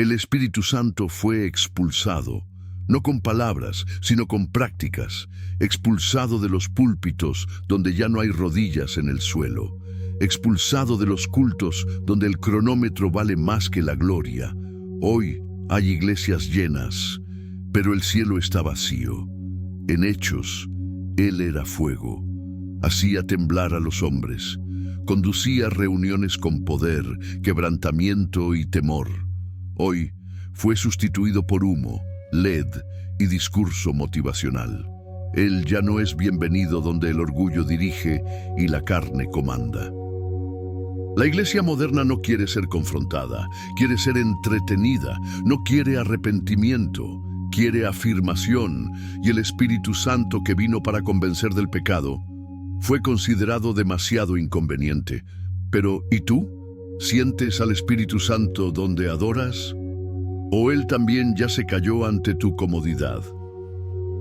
El Espíritu Santo fue expulsado, no con palabras, sino con prácticas, expulsado de los púlpitos donde ya no hay rodillas en el suelo, expulsado de los cultos donde el cronómetro vale más que la gloria. Hoy hay iglesias llenas, pero el cielo está vacío. En Hechos, Él era fuego, hacía temblar a los hombres, conducía reuniones con poder, quebrantamiento y temor. Hoy fue sustituido por humo, LED y discurso motivacional. Él ya no es bienvenido donde el orgullo dirige y la carne comanda. La iglesia moderna no quiere ser confrontada, quiere ser entretenida, no quiere arrepentimiento, quiere afirmación, y el Espíritu Santo que vino para convencer del pecado fue considerado demasiado inconveniente. Pero, ¿y tú? ¿Sientes al Espíritu Santo donde adoras? ¿O Él también ya se cayó ante tu comodidad?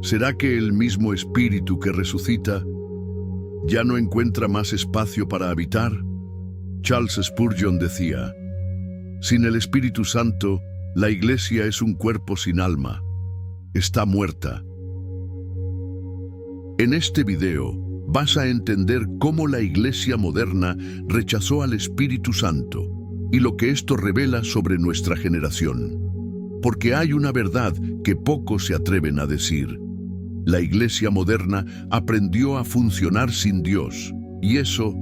¿Será que el mismo Espíritu que resucita ya no encuentra más espacio para habitar? Charles Spurgeon decía: sin el Espíritu Santo, la iglesia es un cuerpo sin alma. Está muerta. En este video vas a entender cómo la iglesia moderna rechazó al Espíritu Santo y lo que esto revela sobre nuestra generación. Porque hay una verdad que pocos se atreven a decir. La iglesia moderna aprendió a funcionar sin Dios, y eso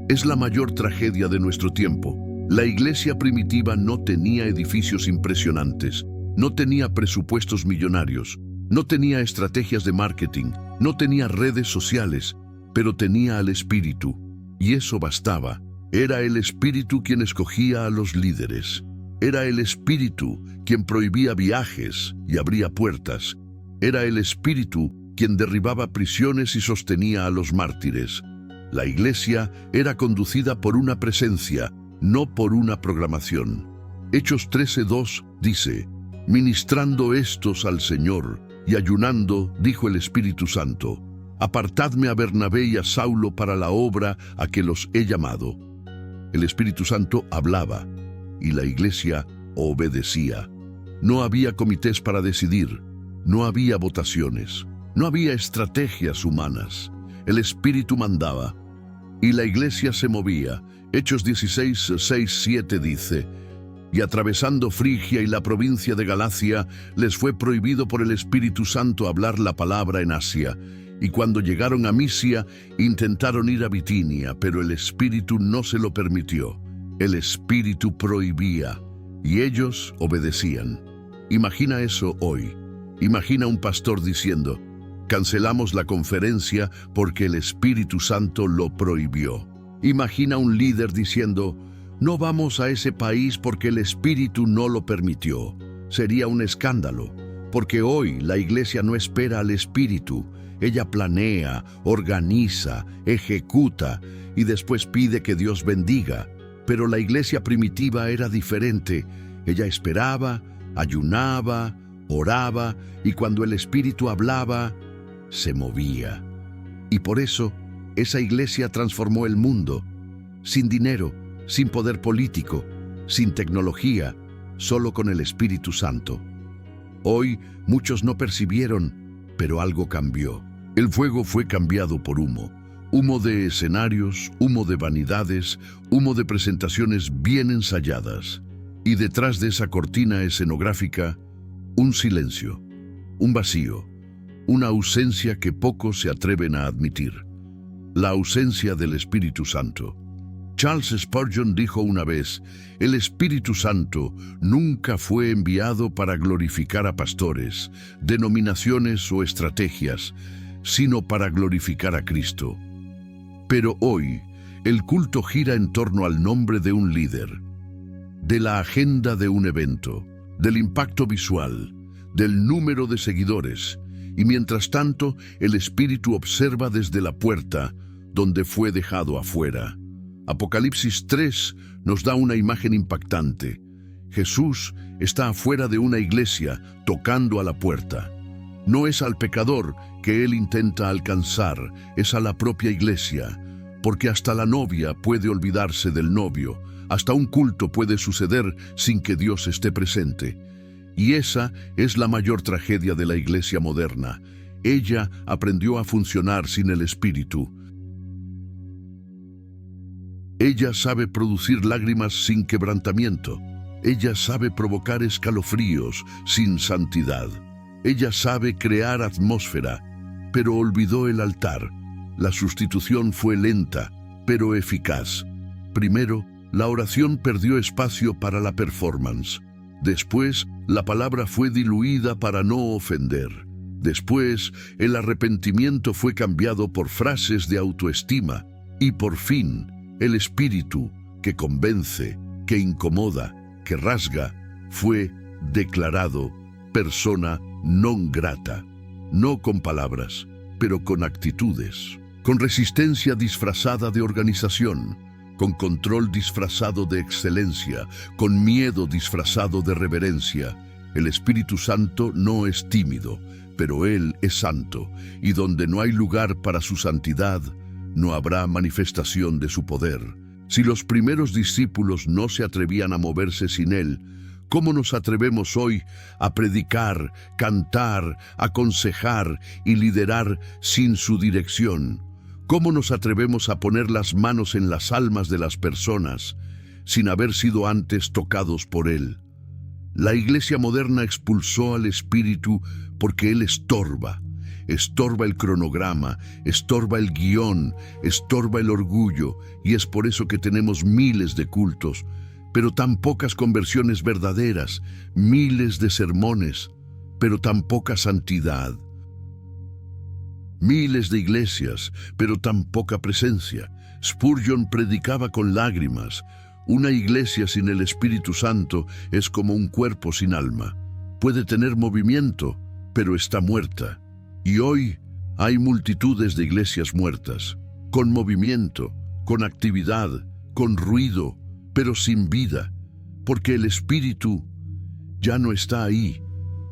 es la mayor tragedia de nuestro tiempo. La iglesia primitiva no tenía edificios impresionantes, no tenía presupuestos millonarios, no tenía estrategias de marketing, no tenía redes sociales, pero tenía al Espíritu, y eso bastaba. Era el Espíritu quien escogía a los líderes. Era el Espíritu quien prohibía viajes y abría puertas. Era el Espíritu quien derribaba prisiones y sostenía a los mártires. La iglesia era conducida por una presencia, no por una programación. Hechos 13:2 dice: ministrando estos al Señor y ayunando, dijo el Espíritu Santo: apartadme a Bernabé y a Saulo para la obra a que los he llamado. El Espíritu Santo hablaba y la iglesia obedecía. No había comités para decidir, no había votaciones, no había estrategias humanas. El Espíritu mandaba y la iglesia se movía. Hechos 16:6-7 dice: y atravesando Frigia y la provincia de Galacia, les fue prohibido por el Espíritu Santo hablar la palabra en Asia. Y cuando llegaron a Misia, intentaron ir a Bitinia, pero el Espíritu no se lo permitió. El Espíritu prohibía, y ellos obedecían. Imagina eso hoy. Imagina un pastor diciendo: cancelamos la conferencia porque el Espíritu Santo lo prohibió. Imagina un líder diciendo: no vamos a ese país porque el Espíritu no lo permitió. Sería un escándalo, porque hoy la iglesia no espera al Espíritu. Ella planea, organiza, ejecuta y después pide que Dios bendiga. Pero la iglesia primitiva era diferente. Ella esperaba, ayunaba, oraba, y cuando el Espíritu hablaba, se movía. Y por eso, esa iglesia transformó el mundo. Sin dinero, sin poder político, sin tecnología, solo con el Espíritu Santo. Hoy, muchos no percibieron, pero algo cambió. El fuego fue cambiado por humo. Humo de escenarios, humo de vanidades, humo de presentaciones bien ensayadas. Y detrás de esa cortina escenográfica, un silencio, un vacío, una ausencia que pocos se atreven a admitir. La ausencia del Espíritu Santo. Charles Spurgeon dijo una vez: el Espíritu Santo nunca fue enviado para glorificar a pastores, denominaciones o estrategias, sino para glorificar a Cristo. Pero hoy, el culto gira en torno al nombre de un líder, de la agenda de un evento, del impacto visual, del número de seguidores, y mientras tanto, el Espíritu observa desde la puerta, donde fue dejado afuera. Apocalipsis 3 nos da una imagen impactante. Jesús está afuera de una iglesia, tocando a la puerta. No es al pecador que Él intenta alcanzar, es a la propia iglesia, porque hasta la novia puede olvidarse del novio, Hasta un culto puede suceder sin que Dios esté presente. Y esa es la mayor tragedia de la iglesia moderna. Ella aprendió a funcionar sin el Espíritu. Ella sabe producir lágrimas sin quebrantamiento. Ella sabe provocar escalofríos sin santidad. Ella sabe crear atmósfera, pero olvidó el altar. La sustitución fue lenta, pero eficaz. Primero, la oración perdió espacio para la performance. Después, la palabra fue diluida para no ofender. Después, el arrepentimiento fue cambiado por frases de autoestima. Y por fin, el espíritu que convence, que incomoda, que rasga, fue declarado persona non grata. No con palabras, pero con actitudes. Con resistencia disfrazada de organización, con control disfrazado de excelencia, con miedo disfrazado de reverencia. El Espíritu Santo no es tímido, pero Él es santo, y donde no hay lugar para su santidad, no habrá manifestación de su poder. Si los primeros discípulos no se atrevían a moverse sin Él, ¿cómo nos atrevemos hoy a predicar, cantar, aconsejar y liderar sin su dirección? ¿Cómo nos atrevemos a poner las manos en las almas de las personas sin haber sido antes tocados por Él? La iglesia moderna expulsó al Espíritu porque Él estorba. Estorba el cronograma, estorba el guión, estorba el orgullo, y es por eso que tenemos miles de cultos, pero tan pocas conversiones verdaderas, miles de sermones, pero tan poca santidad. Miles de iglesias, pero tan poca presencia. Spurgeon predicaba con lágrimas. Una iglesia sin el Espíritu Santo es como un cuerpo sin alma. Puede tener movimiento, pero está muerta. Y hoy hay multitudes de iglesias muertas, con movimiento, con actividad, con ruido, pero sin vida, porque el Espíritu ya no está ahí.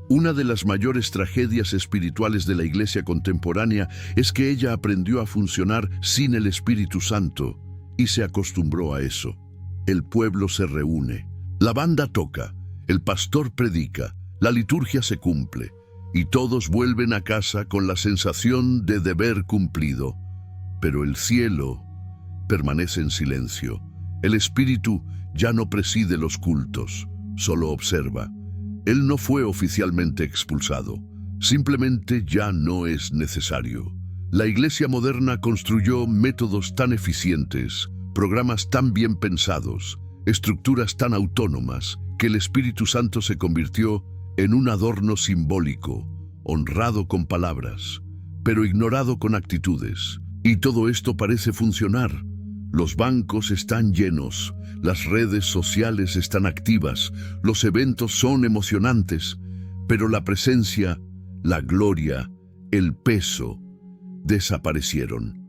Una de las mayores tragedias espirituales de la iglesia contemporánea es que ella aprendió a funcionar sin el Espíritu Santo y se acostumbró a eso. El pueblo se reúne, la banda toca, el pastor predica, la liturgia se cumple y todos vuelven a casa con la sensación de deber cumplido. Pero el cielo permanece en silencio. El Espíritu ya no preside los cultos, solo observa. Él no fue oficialmente expulsado, simplemente ya no es necesario. La iglesia moderna construyó métodos tan eficientes, programas tan bien pensados, estructuras tan autónomas, que el Espíritu Santo se convirtió en un adorno simbólico, honrado con palabras, pero ignorado con actitudes. Y todo esto parece funcionar. Los bancos están llenos, las redes sociales están activas, los eventos son emocionantes, pero la presencia, la gloria, el peso, desaparecieron.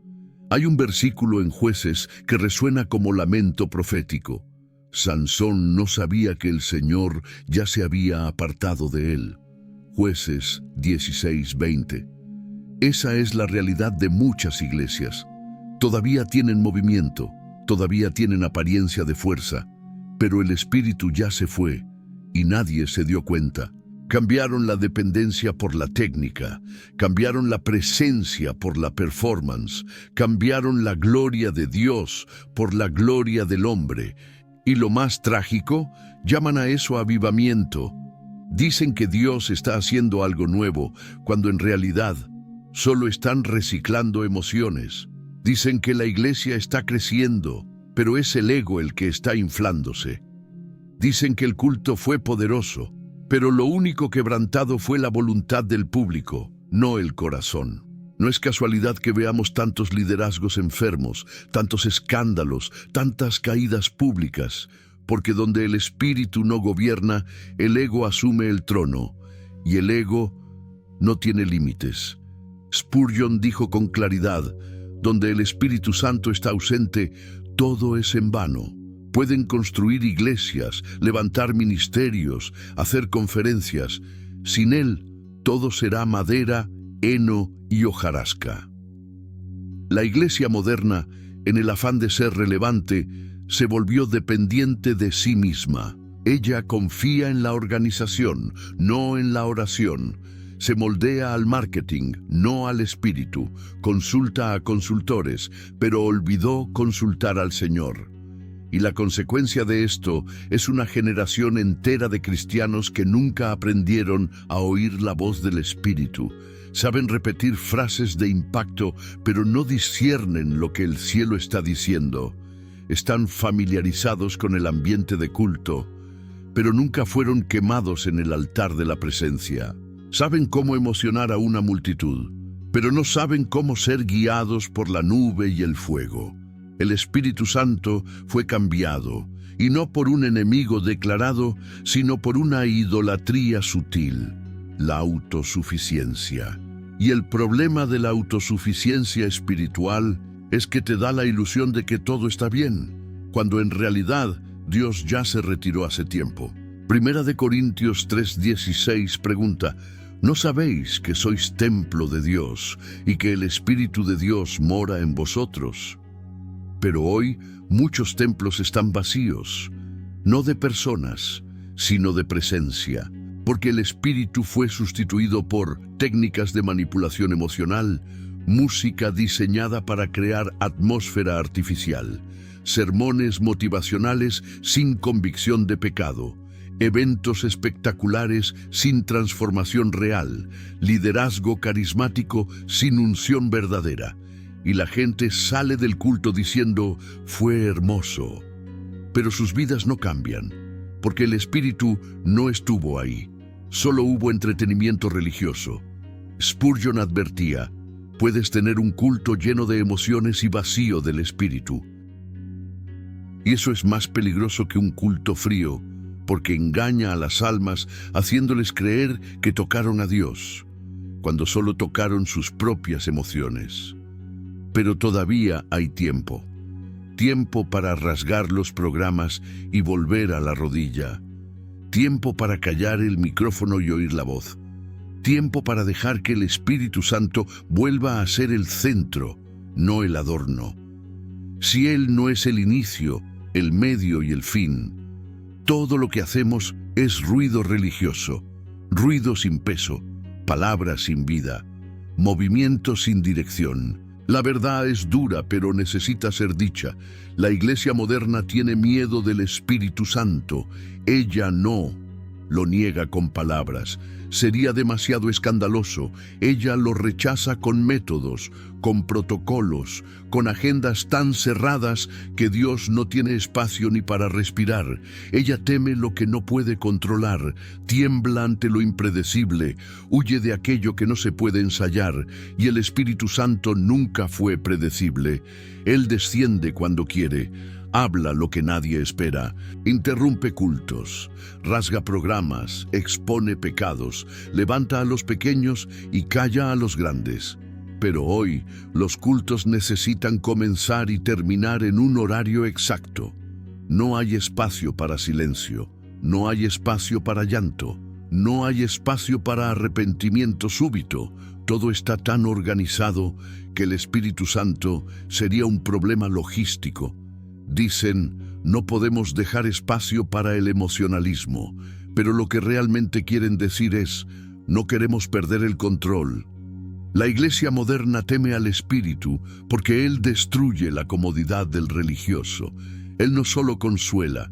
Hay un versículo en Jueces que resuena como lamento profético. Sansón no sabía que el Señor ya se había apartado de él. Jueces 16:20. Esa es la realidad de muchas iglesias. Todavía tienen movimiento, todavía tienen apariencia de fuerza, pero el Espíritu ya se fue y nadie se dio cuenta. Cambiaron la dependencia por la técnica, cambiaron la presencia por la performance, cambiaron la gloria de Dios por la gloria del hombre. Y lo más trágico, llaman a eso avivamiento. Dicen que Dios está haciendo algo nuevo, cuando en realidad solo están reciclando emociones. Dicen que la iglesia está creciendo, pero es el ego el que está inflándose. Dicen que el culto fue poderoso, pero lo único quebrantado fue la voluntad del público, no el corazón. No es casualidad que veamos tantos liderazgos enfermos, tantos escándalos, tantas caídas públicas, porque donde el Espíritu no gobierna, el ego asume el trono, y el ego no tiene límites. Spurgeon dijo con claridad: donde el Espíritu Santo está ausente, todo es en vano. Pueden construir iglesias, levantar ministerios, hacer conferencias. Sin Él, todo será madera, heno y hojarasca. La iglesia moderna, en el afán de ser relevante, se volvió dependiente de sí misma. Ella confía en la organización, no en la oración. Se moldea al marketing, no al espíritu. Consulta a consultores, pero olvidó consultar al Señor. Y la consecuencia de esto es una generación entera de cristianos que nunca aprendieron a oír la voz del Espíritu. Saben repetir frases de impacto, pero no disciernen lo que el cielo está diciendo. Están familiarizados con el ambiente de culto, pero nunca fueron quemados en el altar de la presencia. Saben cómo emocionar a una multitud, pero no saben cómo ser guiados por la nube y el fuego. El Espíritu Santo fue cambiado, y no por un enemigo declarado, sino por una idolatría sutil, la autosuficiencia. Y el problema de la autosuficiencia espiritual es que te da la ilusión de que todo está bien, cuando en realidad Dios ya se retiró hace tiempo. Primera de Corintios 3:16 pregunta: ¿no sabéis que sois templo de Dios y que el Espíritu de Dios mora en vosotros? Pero hoy muchos templos están vacíos, no de personas, sino de presencia, porque el espíritu fue sustituido por técnicas de manipulación emocional, música diseñada para crear atmósfera artificial, sermones motivacionales sin convicción de pecado, eventos espectaculares sin transformación real, liderazgo carismático sin unción verdadera. Y la gente sale del culto diciendo: fue hermoso. Pero sus vidas no cambian, porque el Espíritu no estuvo ahí. Solo hubo entretenimiento religioso. Spurgeon advertía: puedes tener un culto lleno de emociones y vacío del Espíritu. Y eso es más peligroso que un culto frío, porque engaña a las almas haciéndoles creer que tocaron a Dios, cuando solo tocaron sus propias emociones. Pero todavía hay tiempo. Tiempo para rasgar los programas y volver a la rodilla. Tiempo para callar el micrófono y oír la voz. Tiempo para dejar que el Espíritu Santo vuelva a ser el centro, no el adorno. Si Él no es el inicio, el medio y el fin, todo lo que hacemos es ruido religioso, ruido sin peso, palabras sin vida, movimiento sin dirección. La verdad es dura, pero necesita ser dicha. La iglesia moderna tiene miedo del Espíritu Santo. Ella no lo niega con palabras. Sería demasiado escandaloso. Ella lo rechaza con métodos, con protocolos, con agendas tan cerradas que Dios no tiene espacio ni para respirar. Ella teme lo que no puede controlar, tiembla ante lo impredecible, huye de aquello que no se puede ensayar, y el Espíritu Santo nunca fue predecible. Él desciende cuando quiere. Habla lo que nadie espera, interrumpe cultos, rasga programas, expone pecados, levanta a los pequeños y calla a los grandes. Pero hoy los cultos necesitan comenzar y terminar en un horario exacto. No hay espacio para silencio, no hay espacio para llanto, no hay espacio para arrepentimiento súbito. Todo está tan organizado que el Espíritu Santo sería un problema logístico. Dicen: no podemos dejar espacio para el emocionalismo, pero lo que realmente quieren decir es: no queremos perder el control. La iglesia moderna teme al Espíritu porque Él destruye la comodidad del religioso. Él no solo consuela,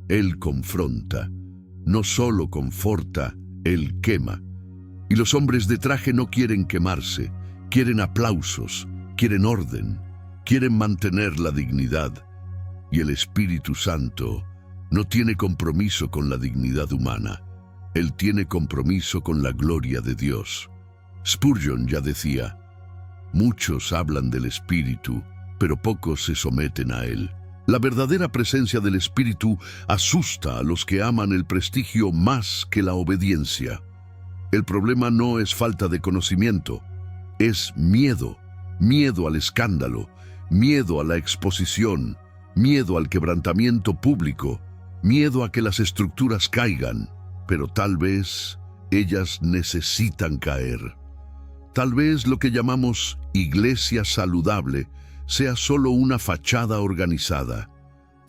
Él confronta. No solo conforta, Él quema. Y los hombres de traje no quieren quemarse, quieren aplausos, quieren orden, quieren mantener la dignidad. Y el Espíritu Santo no tiene compromiso con la dignidad humana. Él tiene compromiso con la gloria de Dios. Spurgeon ya decía: muchos hablan del Espíritu, pero pocos se someten a Él. La verdadera presencia del Espíritu asusta a los que aman el prestigio más que la obediencia. El problema no es falta de conocimiento, es miedo. Miedo al escándalo, miedo a la exposición, miedo al quebrantamiento público, miedo a que las estructuras caigan, pero tal vez ellas necesitan caer. Tal vez lo que llamamos iglesia saludable sea solo una fachada organizada.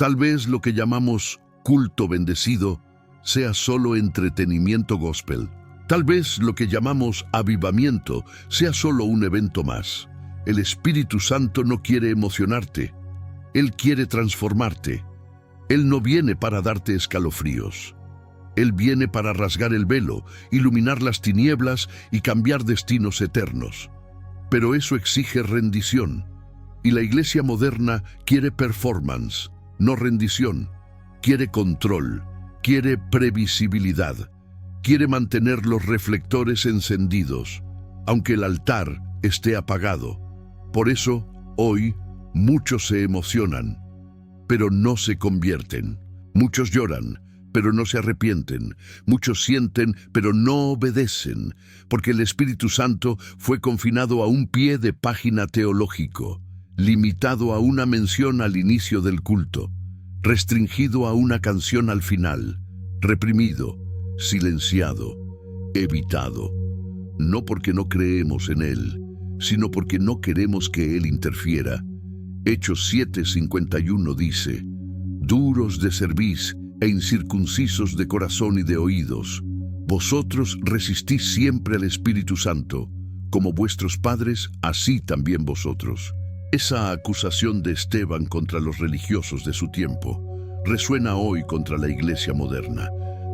Tal vez lo que llamamos culto bendecido sea solo entretenimiento gospel. Tal vez lo que llamamos avivamiento sea solo un evento más. El Espíritu Santo no quiere emocionarte. Él quiere transformarte. Él no viene para darte escalofríos. Él viene para rasgar el velo, iluminar las tinieblas y cambiar destinos eternos. Pero eso exige rendición. Y la iglesia moderna quiere performance, no rendición. Quiere control, quiere previsibilidad. Quiere mantener los reflectores encendidos, aunque el altar esté apagado. Por eso, hoy, muchos se emocionan, pero no se convierten. Muchos lloran, pero no se arrepienten. Muchos sienten, pero no obedecen, porque el Espíritu Santo fue confinado a un pie de página teológico, limitado a una mención al inicio del culto, restringido a una canción al final, reprimido, silenciado, evitado. No porque no creemos en Él, sino porque no queremos que Él interfiera. Hechos 7:51 dice: duros de cerviz e incircuncisos de corazón y de oídos, vosotros resistís siempre al Espíritu Santo, como vuestros padres, así también vosotros. Esa acusación de Esteban contra los religiosos de su tiempo resuena hoy contra la iglesia moderna.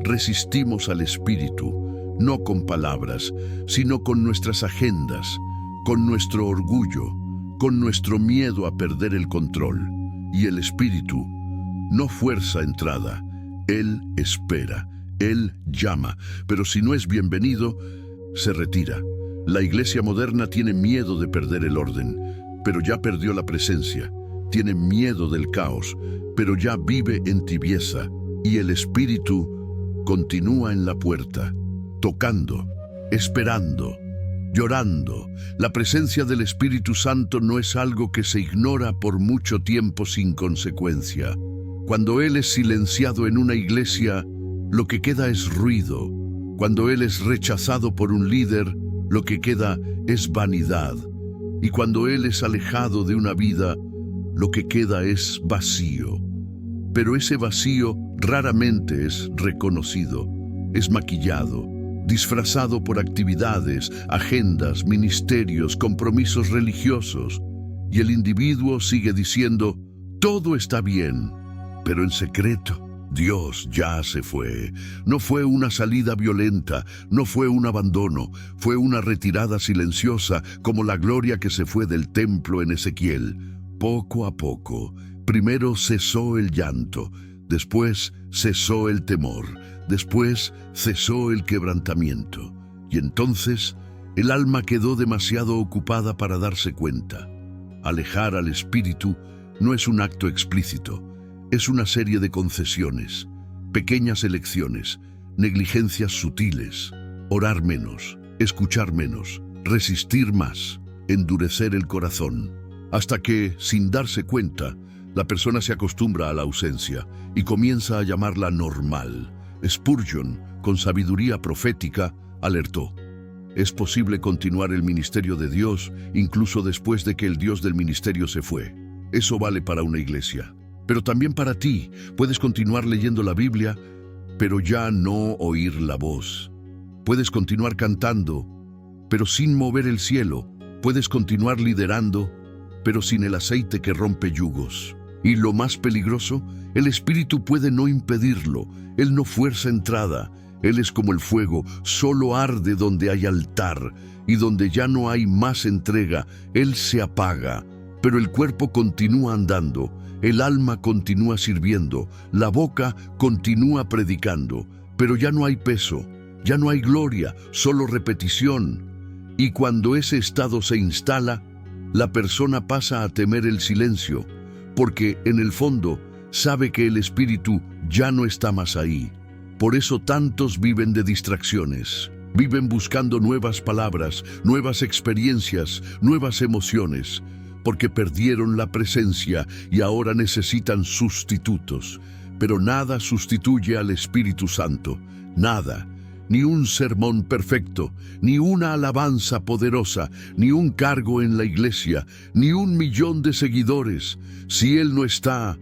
Resistimos al Espíritu, no con palabras, sino con nuestras agendas, con nuestro orgullo, con nuestro miedo a perder el control. Y el Espíritu no fuerza entrada, Él espera, Él llama, pero si no es bienvenido, se retira. La iglesia moderna tiene miedo de perder el orden, pero ya perdió la presencia. Tiene miedo del caos, pero ya vive en tibieza. Y el Espíritu continúa en la puerta, tocando, esperando, llorando. La presencia del Espíritu Santo no es algo que se ignora por mucho tiempo sin consecuencia. Cuando Él es silenciado en una iglesia, lo que queda es ruido. Cuando Él es rechazado por un líder, lo que queda es vanidad. Y cuando Él es alejado de una vida, lo que queda es vacío. Pero ese vacío raramente es reconocido, es maquillado, disfrazado por actividades, agendas, ministerios, compromisos religiosos. Y el individuo sigue diciendo: todo está bien, pero en secreto, Dios ya se fue. No fue una salida violenta, no fue un abandono, fue una retirada silenciosa, como la gloria que se fue del templo en Ezequiel. Poco a poco, primero cesó el llanto, después cesó el temor, después cesó el quebrantamiento. Y entonces el alma quedó demasiado ocupada para darse cuenta. Alejar al Espíritu no es un acto explícito, es una serie de concesiones, pequeñas elecciones, negligencias sutiles: orar menos, escuchar menos, resistir más, endurecer el corazón, hasta que, sin darse cuenta, la persona se acostumbra a la ausencia y comienza a llamarla normal. Spurgeon, con sabiduría profética, alertó: es posible continuar el ministerio de Dios incluso después de que el Dios del ministerio se fue. Eso vale para una iglesia. Pero también para ti. Puedes continuar leyendo la Biblia, pero ya no oír la voz. Puedes continuar cantando, pero sin mover el cielo. Puedes continuar liderando, pero sin el aceite que rompe yugos. Y lo más peligroso, el Espíritu puede no impedirlo. Él no fuerza entrada. Él es como el fuego, solo arde donde hay altar, y donde ya no hay más entrega, Él se apaga. Pero el cuerpo continúa andando, el alma continúa sirviendo, la boca continúa predicando, pero ya no hay peso, ya no hay gloria, solo repetición. Y cuando ese estado se instala, la persona pasa a temer el silencio, porque en el fondo sabe que el Espíritu ya no está más ahí. Por eso tantos viven de distracciones, viven buscando nuevas palabras, nuevas experiencias, nuevas emociones, porque perdieron la presencia y ahora necesitan sustitutos. Pero nada sustituye al Espíritu Santo, nada. Ni un sermón perfecto, ni una alabanza poderosa, ni un cargo en la iglesia, ni 1 millón de seguidores. Si Él no está,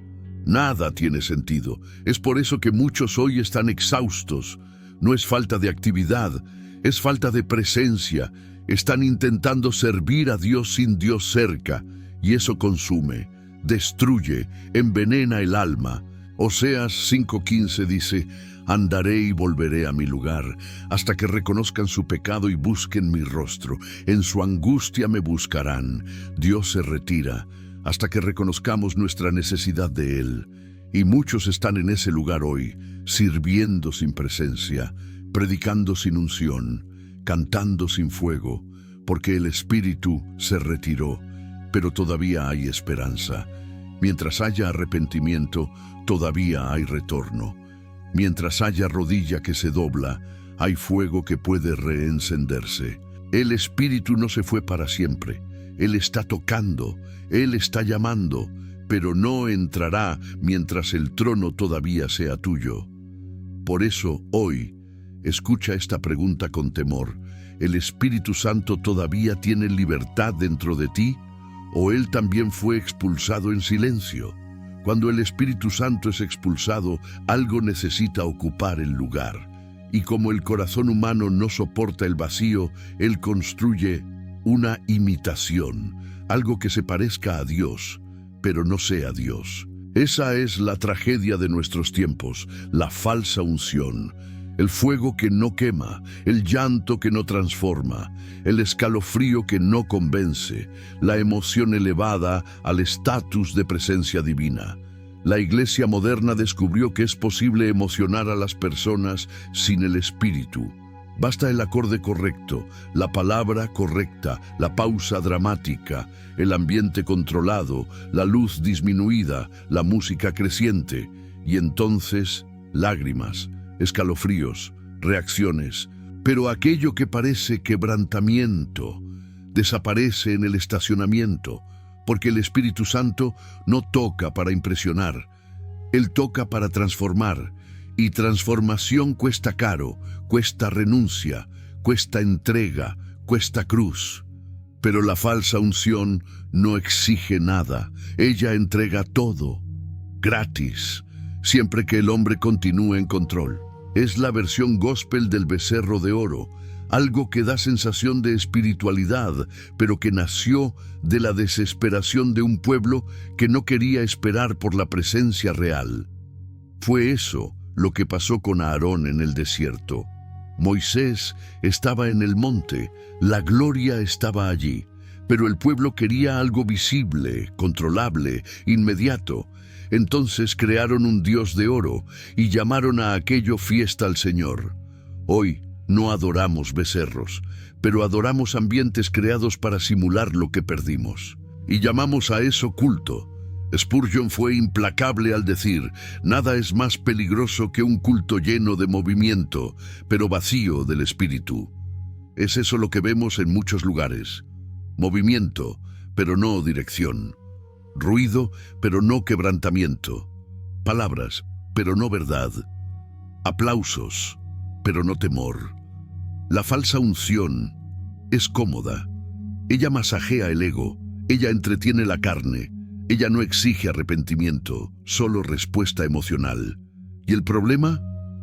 Nada tiene sentido. Es por eso que muchos hoy están exhaustos. No es falta de actividad, es falta de presencia. Están intentando servir a Dios sin Dios cerca, y eso consume, destruye, envenena el alma. Oseas 5:15 dice: andaré y volveré a mi lugar, hasta que reconozcan su pecado y busquen mi rostro. En su angustia me buscarán. Dios se retira hasta que reconozcamos nuestra necesidad de Él. Y muchos están en ese lugar hoy, sirviendo sin presencia, predicando sin unción, cantando sin fuego, porque el Espíritu se retiró. Pero todavía hay esperanza. Mientras haya arrepentimiento, todavía hay retorno. Mientras haya rodilla que se dobla, hay fuego que puede reencenderse. El Espíritu no se fue para siempre. Él está tocando, Él está llamando, pero no entrará mientras el trono todavía sea tuyo. Por eso, hoy, escucha esta pregunta con temor. ¿El Espíritu Santo todavía tiene libertad dentro de ti? ¿O Él también fue expulsado en silencio? Cuando el Espíritu Santo es expulsado, algo necesita ocupar el lugar. Y como el corazón humano no soporta el vacío, Él construye una imitación, algo que se parezca a Dios, pero no sea Dios. Esa es la tragedia de nuestros tiempos, la falsa unción. El fuego que no quema, el llanto que no transforma, el escalofrío que no convence, la emoción elevada al estatus de presencia divina. La iglesia moderna descubrió que es posible emocionar a las personas sin el espíritu. Basta el acorde correcto, la palabra correcta, la pausa dramática, el ambiente controlado, la luz disminuida, la música creciente, y entonces lágrimas, escalofríos, reacciones. Pero aquello que parece quebrantamiento desaparece en el estacionamiento, porque el Espíritu Santo no toca para impresionar, Él toca para transformar, y transformación cuesta caro, cuesta renuncia, cuesta entrega, cuesta cruz. Pero la falsa unción no exige nada, ella entrega todo, gratis, siempre que el hombre continúe en control. Es la versión gospel del becerro de oro, algo que da sensación de espiritualidad, pero que nació de la desesperación de un pueblo que no quería esperar por la presencia real. Fue eso lo que pasó con Aarón en el desierto. Moisés estaba en el monte, la gloria estaba allí, pero el pueblo quería algo visible, controlable, inmediato. Entonces crearon un dios de oro y llamaron a aquello fiesta al Señor. Hoy no adoramos becerros, pero adoramos ambientes creados para simular lo que perdimos. Y llamamos a eso culto. Spurgeon fue implacable al decir: nada es más peligroso que un culto lleno de movimiento, pero vacío del espíritu. Es eso lo que vemos en muchos lugares. Movimiento, pero no dirección. Ruido, pero no quebrantamiento. Palabras, pero no verdad. Aplausos, pero no temor. La falsa unción es cómoda. Ella masajea el ego, ella entretiene la carne, ella no exige arrepentimiento, solo respuesta emocional. ¿Y el problema?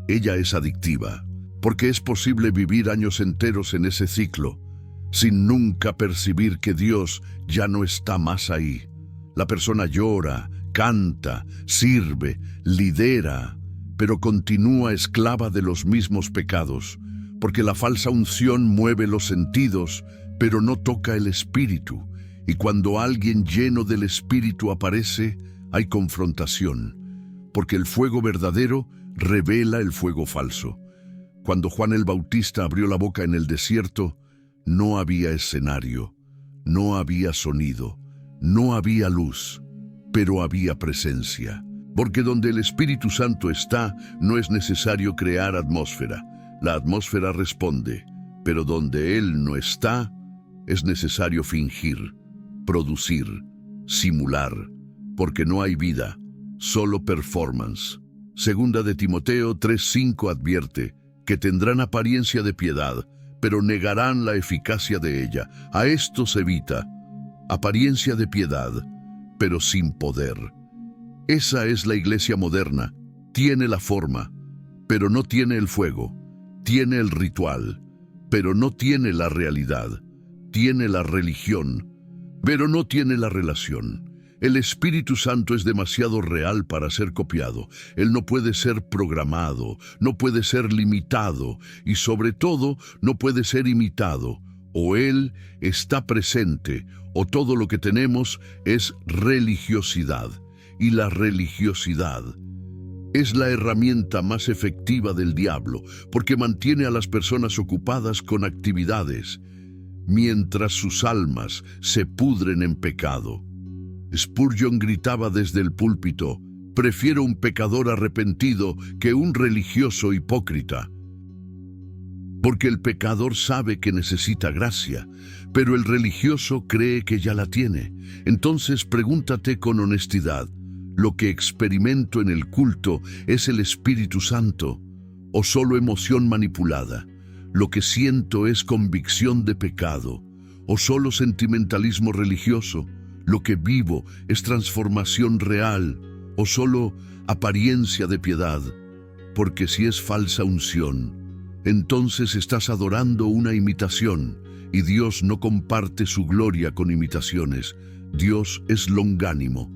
Ella es adictiva, porque es posible vivir años enteros en ese ciclo, sin nunca percibir que Dios ya no está más ahí. La persona llora, canta, sirve, lidera, pero continúa esclava de los mismos pecados, porque la falsa unción mueve los sentidos, pero no toca el espíritu. Y cuando alguien lleno del espíritu aparece, hay confrontación, porque el fuego verdadero revela el fuego falso. Cuando Juan el Bautista abrió la boca en el desierto, no había escenario, no había sonido, no había luz, pero había presencia. Porque donde el Espíritu Santo está, no es necesario crear atmósfera. La atmósfera responde, pero donde Él no está, es necesario fingir, producir, simular, porque no hay vida, solo performance. Segunda de Timoteo 3:5 advierte que tendrán apariencia de piedad, pero negarán la eficacia de ella. A esto se evita: apariencia de piedad, pero sin poder. Esa es la iglesia moderna. Tiene la forma, pero no tiene el fuego. Tiene el ritual, pero no tiene la realidad. Tiene la religión, pero no tiene la relación. El Espíritu Santo es demasiado real para ser copiado. Él no puede ser programado, no puede ser limitado y sobre todo no puede ser imitado. O Él está presente o todo lo que tenemos es religiosidad. Y la religiosidad es la herramienta más efectiva del diablo porque mantiene a las personas ocupadas con actividades mientras sus almas se pudren en pecado. Spurgeon gritaba desde el púlpito: prefiero un pecador arrepentido que un religioso hipócrita. Porque el pecador sabe que necesita gracia, pero el religioso cree que ya la tiene. Entonces pregúntate con honestidad: ¿lo que experimento en el culto es el Espíritu Santo o solo emoción manipulada? ¿Lo que siento es convicción de pecado o solo sentimentalismo religioso? ¿Lo que vivo es transformación real o solo apariencia de piedad? Porque si es falsa unción, entonces estás adorando una imitación y Dios no comparte su gloria con imitaciones. Dios es longánimo,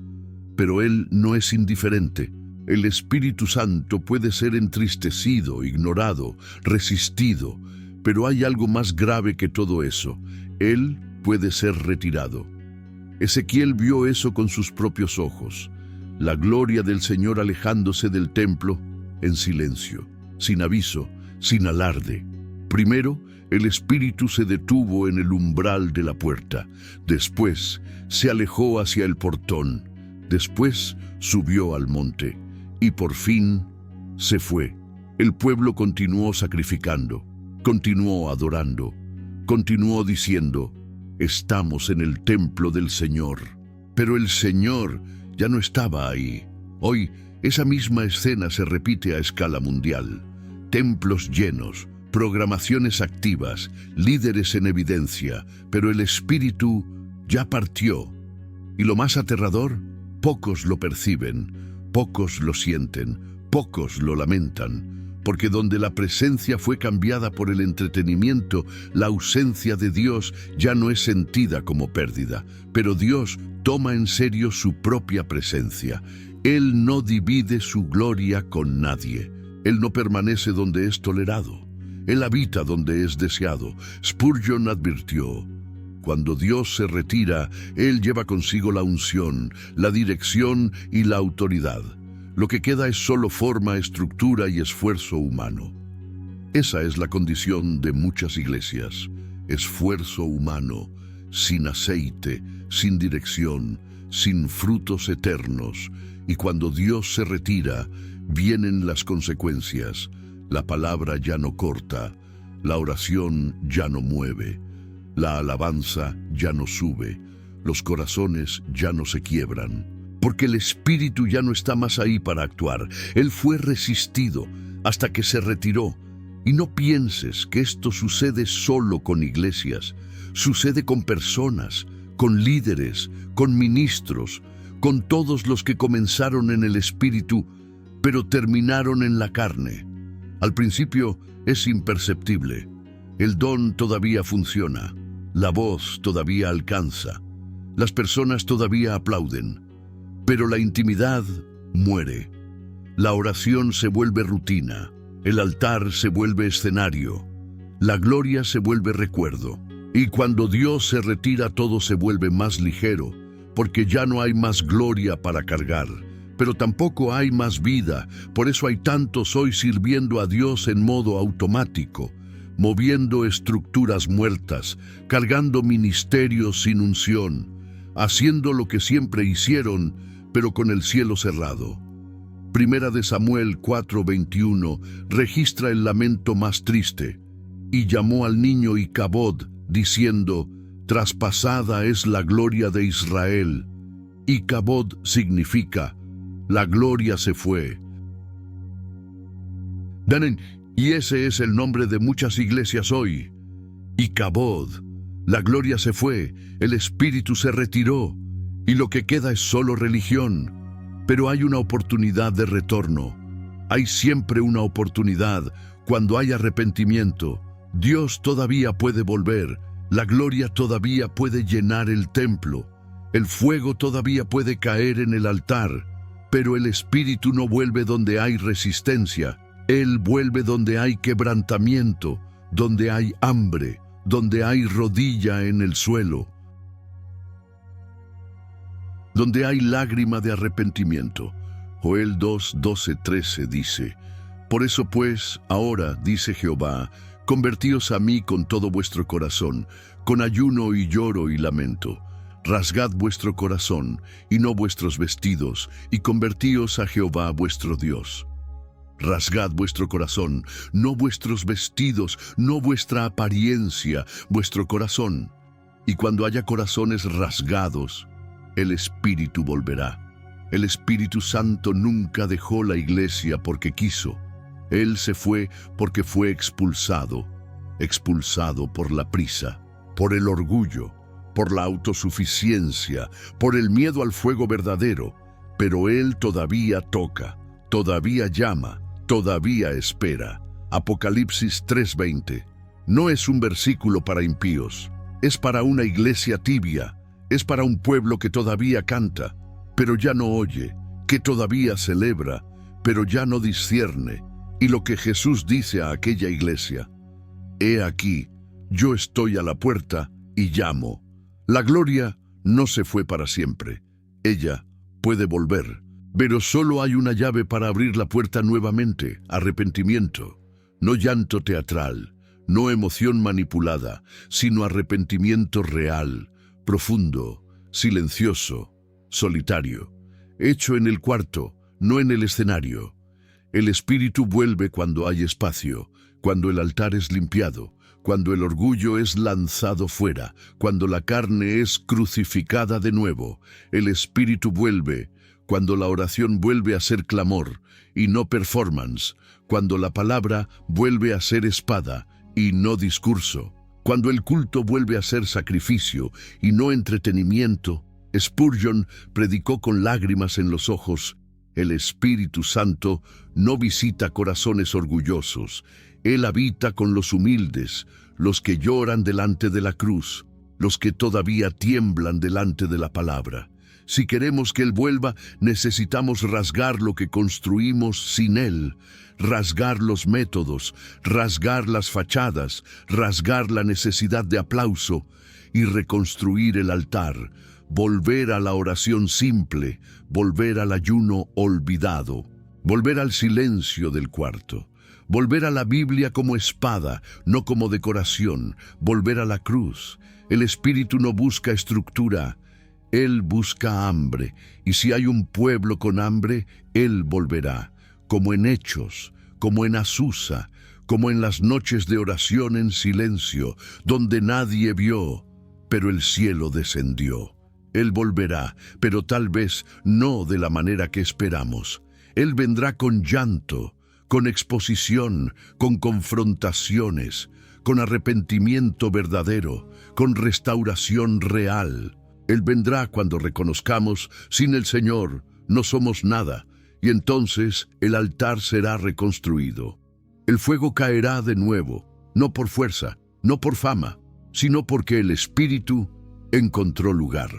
pero Él no es indiferente. El Espíritu Santo puede ser entristecido, ignorado, resistido, pero hay algo más grave que todo eso. Él puede ser retirado. Ezequiel vio eso con sus propios ojos, la gloria del Señor alejándose del templo en silencio, sin aviso, sin alarde. Primero, el Espíritu se detuvo en el umbral de la puerta, después se alejó hacia el portón, después subió al monte y por fin se fue. El pueblo continuó sacrificando, continuó adorando, continuó diciendo: estamos en el templo del Señor. Pero el Señor ya no estaba ahí. Hoy, esa misma escena se repite a escala mundial. Templos llenos, programaciones activas, líderes en evidencia, pero el Espíritu ya partió. Y lo más aterrador, pocos lo perciben, pocos lo sienten, pocos lo lamentan. Porque donde la presencia fue cambiada por el entretenimiento, la ausencia de Dios ya no es sentida como pérdida. Pero Dios toma en serio su propia presencia. Él no divide su gloria con nadie. Él no permanece donde es tolerado. Él habita donde es deseado. Spurgeon advirtió: cuando Dios se retira, Él lleva consigo la unción, la dirección y la autoridad. Lo que queda es solo forma, estructura y esfuerzo humano. Esa es la condición de muchas iglesias. Esfuerzo humano, sin aceite, sin dirección, sin frutos eternos. Y cuando Dios se retira, vienen las consecuencias. La palabra ya no corta, la oración ya no mueve, la alabanza ya no sube, los corazones ya no se quiebran. Porque el Espíritu ya no está más ahí para actuar. Él fue resistido hasta que se retiró. Y no pienses que esto sucede solo con iglesias. Sucede con personas, con líderes, con ministros, con todos los que comenzaron en el Espíritu, pero terminaron en la carne. Al principio es imperceptible. El don todavía funciona. La voz todavía alcanza. Las personas todavía aplauden. Pero la intimidad muere. La oración se vuelve rutina. El altar se vuelve escenario. La gloria se vuelve recuerdo. Y cuando Dios se retira, todo se vuelve más ligero, porque ya no hay más gloria para cargar. Pero tampoco hay más vida. Por eso hay tantos hoy sirviendo a Dios en modo automático, moviendo estructuras muertas, cargando ministerios sin unción, haciendo lo que siempre hicieron, pero con el cielo cerrado. Primera de Samuel 4:21 registra el lamento más triste. Y llamó al niño Icabod, diciendo: traspasada es la gloria de Israel. Icabod significa: la gloria se fue. Y ese es el nombre de muchas iglesias hoy. Icabod, la gloria se fue, el Espíritu se retiró, y lo que queda es solo religión. pero hay una oportunidad de retorno. Hay siempre una oportunidad cuando hay arrepentimiento. Dios todavía puede volver, la gloria todavía puede llenar el templo, el fuego todavía puede caer en el altar, pero el Espíritu no vuelve donde hay resistencia. Él vuelve donde hay quebrantamiento, donde hay hambre, donde hay rodilla en el suelo, donde hay lágrima de arrepentimiento. Joel 2, 12, 13 dice: Por eso pues, ahora, dice Jehová, convertíos a mí con todo vuestro corazón, con ayuno y lloro y lamento. Rasgad vuestro corazón, y no vuestros vestidos, y convertíos a Jehová vuestro Dios. Rasgad vuestro corazón, no vuestros vestidos, no vuestra apariencia, vuestro corazón. Y cuando haya corazones rasgados, el Espíritu volverá. El Espíritu Santo nunca dejó la iglesia porque quiso. Él se fue porque fue expulsado por la prisa, por el orgullo, por la autosuficiencia, por el miedo al fuego verdadero. Pero Él todavía toca, todavía llama, todavía espera. Apocalipsis 3:20. No es un versículo para impíos, es para una iglesia tibia, es para un pueblo que todavía canta, pero ya no oye, que todavía celebra, pero ya no discierne. Y lo que Jesús dice a aquella iglesia: He aquí, yo estoy a la puerta y llamo. La gloria no se fue para siempre. Ella puede volver, pero solo hay una llave para abrir la puerta nuevamente: arrepentimiento. No llanto teatral, no emoción manipulada, sino arrepentimiento real, profundo, silencioso, solitario, hecho en el cuarto, no en el escenario. El Espíritu vuelve cuando hay espacio, cuando el altar es limpiado, cuando el orgullo es lanzado fuera, cuando la carne es crucificada de nuevo. El Espíritu vuelve cuando la oración vuelve a ser clamor y no performance, cuando la palabra vuelve a ser espada y no discurso, cuando el culto vuelve a ser sacrificio y no entretenimiento. Spurgeon predicó con lágrimas en los ojos: el Espíritu Santo no visita corazones orgullosos. Él habita con los humildes, los que lloran delante de la cruz, los que todavía tiemblan delante de la palabra. Si queremos que Él vuelva, necesitamos rasgar lo que construimos sin Él, rasgar los métodos, rasgar las fachadas, rasgar la necesidad de aplauso y reconstruir el altar, volver a la oración simple, volver al ayuno olvidado, volver al silencio del cuarto, volver a la Biblia como espada, no como decoración, volver a la cruz. El Espíritu no busca estructura, Él busca hambre, y si hay un pueblo con hambre, Él volverá, como en Hechos, como en Azusa, como en las noches de oración en silencio, donde nadie vio, pero el cielo descendió. Él volverá, pero tal vez no de la manera que esperamos. Él vendrá con llanto, con exposición, con confrontaciones, con arrepentimiento verdadero, con restauración real. Él vendrá cuando reconozcamos: sin el Señor no somos nada, y entonces el altar será reconstruido. El fuego caerá de nuevo, no por fuerza, no por fama, sino porque el Espíritu encontró lugar.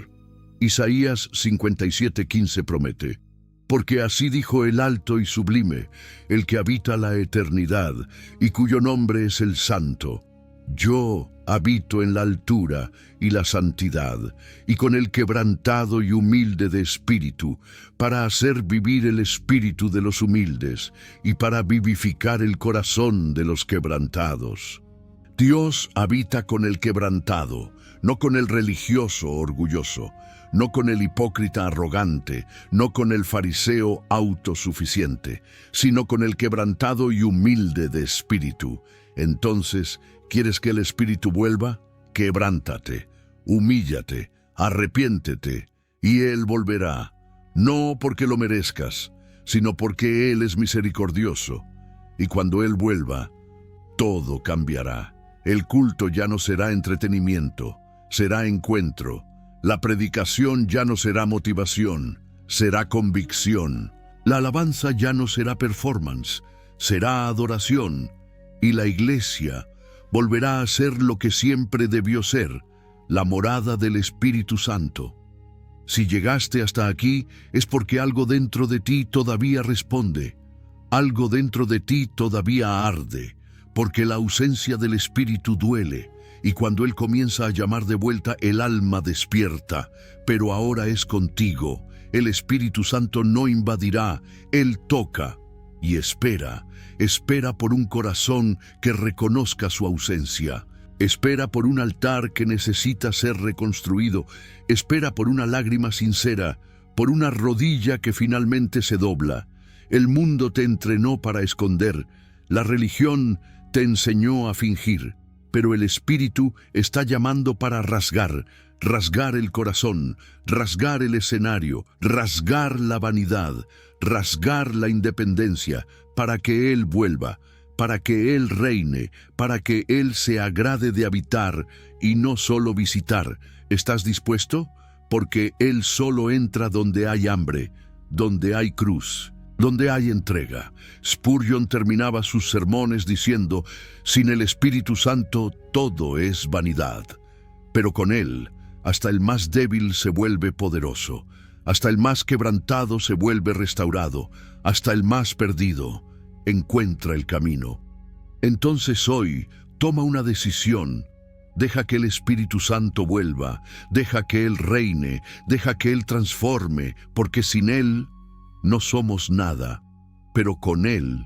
Isaías 57:15 promete: Porque así dijo el alto y sublime, el que habita la eternidad, y cuyo nombre es el Santo: Yo habito en la altura y la santidad, y con el quebrantado y humilde de espíritu, para hacer vivir el espíritu de los humildes, y para vivificar el corazón de los quebrantados. Dios habita con el quebrantado, no con el religioso orgulloso, no con el hipócrita arrogante, no con el fariseo autosuficiente, sino con el quebrantado y humilde de espíritu. Entonces, ¿quieres que el Espíritu vuelva? Quebrántate, humíllate, arrepiéntete, y Él volverá, no porque lo merezcas, sino porque Él es misericordioso. Y cuando Él vuelva, todo cambiará. El culto ya no será entretenimiento, será encuentro. La predicación ya no será motivación, será convicción. La alabanza ya no será performance, será adoración. Y la iglesia volverá a ser lo que siempre debió ser, la morada del Espíritu Santo. Si llegaste hasta aquí es porque algo dentro de ti todavía responde, algo dentro de ti todavía arde, porque la ausencia del Espíritu duele, y cuando Él comienza a llamar de vuelta el alma despierta, pero ahora es contigo. El Espíritu Santo no invadirá, Él toca y espera por un corazón que reconozca su ausencia. Espera por un altar que necesita ser reconstruido. Espera por una lágrima sincera, por una rodilla que finalmente se dobla. El mundo te entrenó para esconder. La religión te enseñó a fingir. Pero el Espíritu está llamando para rasgar el corazón, rasgar el escenario, rasgar la vanidad, rasgar la independencia, para que Él vuelva, para que Él reine, para que Él se agrade de habitar y no solo visitar. ¿Estás dispuesto? Porque Él solo entra donde hay hambre, donde hay cruz, donde hay entrega. Spurgeon terminaba sus sermones diciendo: sin el Espíritu Santo todo es vanidad, pero con Él hasta el más débil se vuelve poderoso, hasta el más quebrantado se vuelve restaurado, hasta el más perdido encuentra el camino. Entonces hoy toma una decisión. Deja que el Espíritu Santo vuelva, deja que Él reine, deja que Él transforme, porque sin Él no somos nada, pero con Él